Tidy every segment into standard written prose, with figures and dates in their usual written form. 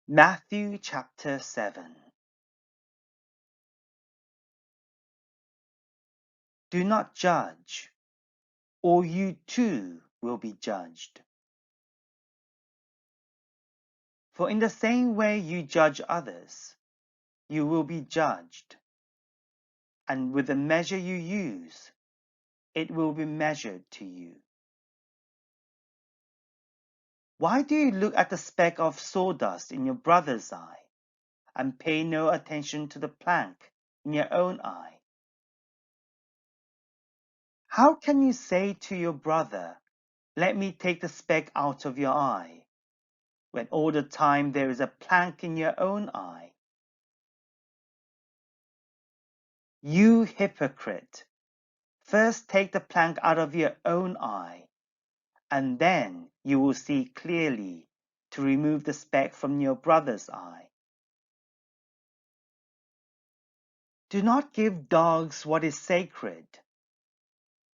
Matthew chapter 7. Do not judge, or you too will be judged. For in the same way you judge others, you will be judged, and with the measure you use, it will be measured to you. Why do you look at the speck of sawdust in your brother's eye, and pay no attention to the plank in your own eye? How can you say to your brother, "Let me take the speck out of your eye," when all the time there is a plank in your own eye? You hypocrite! First take the plank out of your own eye, and then you will see clearly to remove the speck from your brother's eye. Do not give dogs what is sacred.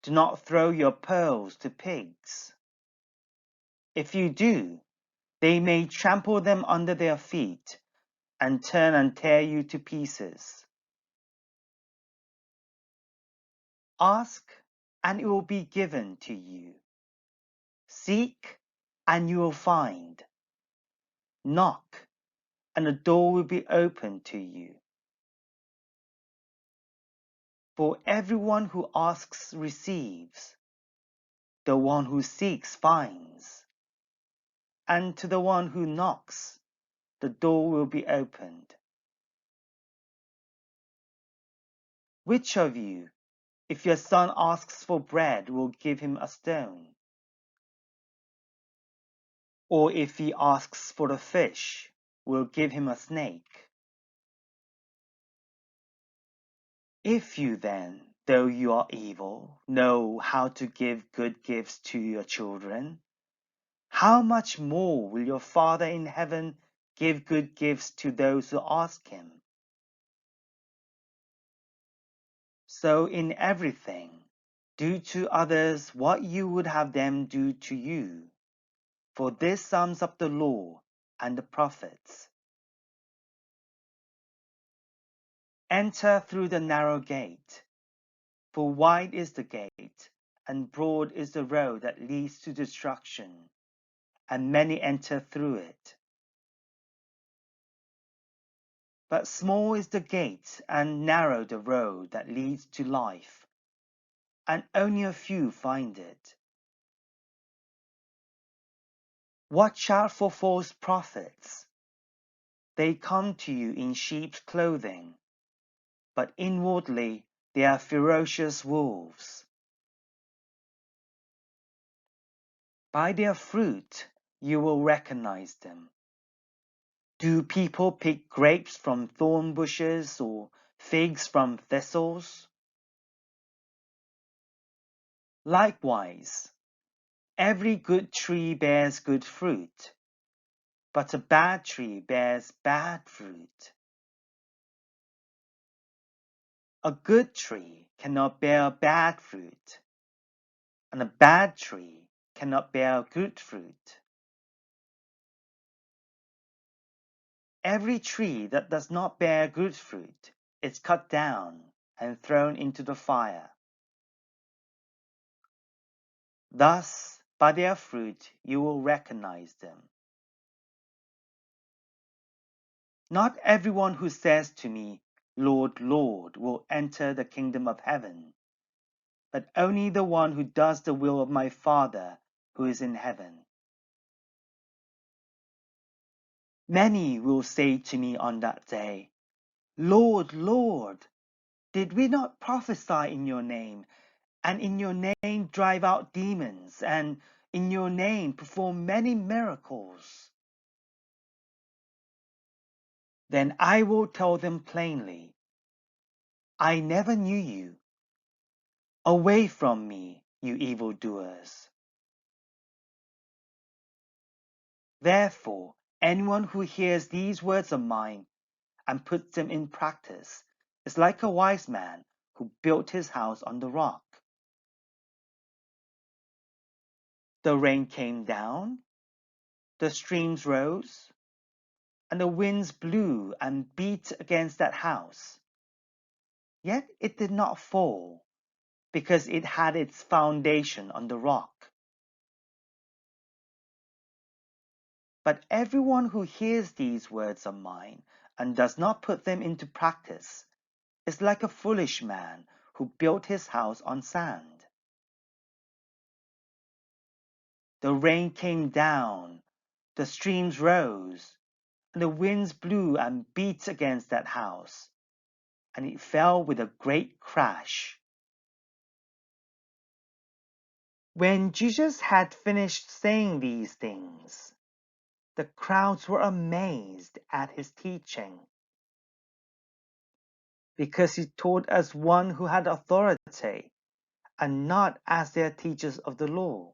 Do not throw your pearls to pigs. If you do, they may trample them under their feet and turn and tear you to pieces. Ask, and it will be given to you. Seek, and you will find. Knock, and the door will be opened to you. For everyone who asks receives, the one who seeks finds, and to the one who knocks, the door will be opened. Which of you, if your son asks for bread, will give him a stone? Or if he asks for a fish, will give him a snake? If you then, though you are evil, know how to give good gifts to your children, how much more will your Father in heaven give good gifts to those who ask him? So in everything, do to others what you would have them do to you, for this sums up the law and the prophets. Enter through the narrow gate, for wide is the gate, and broad is the road that leads to destruction, and many enter through it. But small is the gate, and narrow the road that leads to life, and only a few find it. Watch out for false prophets. They come to you in sheep's clothing, but inwardly they are ferocious wolves. By their fruit you will recognize them. Do people pick grapes from thorn bushes or figs from thistles? Likewise, every good tree bears good fruit, but a bad tree bears bad fruit. A good tree cannot bear bad fruit, and a bad tree cannot bear good fruit. Every tree that does not bear good fruit is cut down and thrown into the fire. Thus, by their fruit you will recognize them. Not everyone who says to me, "Lord, Lord," will enter the kingdom of heaven, but only the one who does the will of my Father who is in heaven. Many will say to me on that day, "Lord, Lord, did we not prophesy in your name, and in your name drive out demons, and in your name perform many miracles?" Then I will tell them plainly, "I never knew you. Away from me, you evildoers." Therefore, anyone who hears these words of mine and puts them in practice is like a wise man who built his house on the rock. The rain came down, the streams rose, and the winds blew and beat against that house. Yet it did not fall, because it had its foundation on the rock. But everyone who hears these words of mine and does not put them into practice is like a foolish man who built his house on sand. The rain came down, the streams rose, and the winds blew and beat against that house, and it fell with a great crash. When Jesus had finished saying these things, the crowds were amazed at his teaching, because he taught as one who had authority, and not as their teachers of the law.